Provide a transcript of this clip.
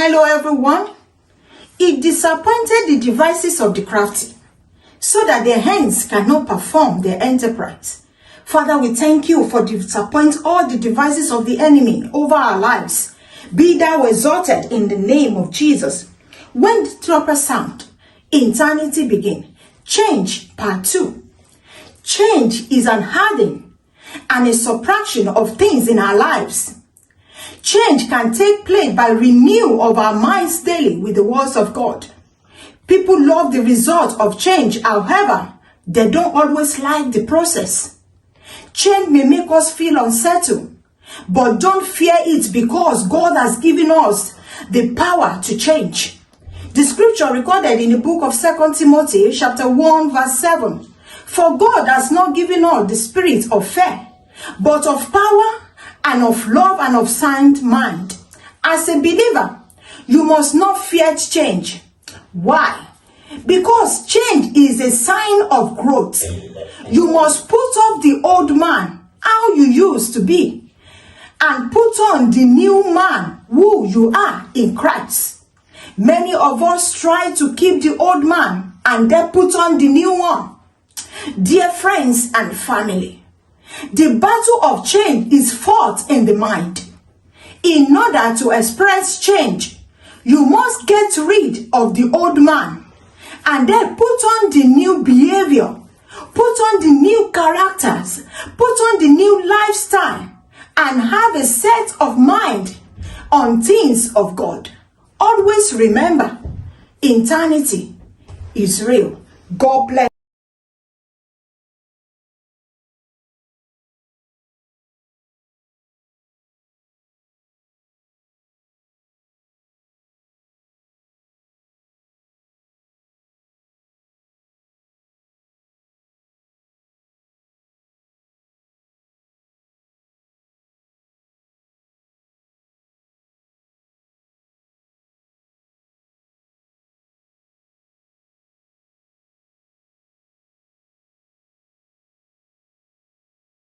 Hello everyone. It disappointed the devices of the crafty, so that their hands cannot perform their enterprise. Father, we thank you for disappointing all the devices of the enemy over our lives. Be thou exalted in the name of Jesus. When the trumpet sound, eternity begin. Change, part 2. Change is an adding and a subtraction of things in our lives. Change can take place by renewal of our minds daily with the words of God. People love the result of change, however, they don't always like the process. Change may make us feel unsettled, but don't fear it because God has given us the power to change. The scripture recorded in the book of 2 Timothy chapter 1 verse 7. For God has not given us the spirit of fear, but of power and of love and of sound mind. As a believer, you must not fear change. Why? Because change is a sign of growth. You must put off the old man, how you used to be, and put on the new man, who you are in Christ. Many of us try to keep the old man and then put on the new one. Dear friends and family, the battle of change is fought in the mind. In order to express change, you must get rid of the old man and then put on the new behavior, put on the new characters, put on the new lifestyle, and have a set of mind on things of God. Always remember, eternity is real. God bless.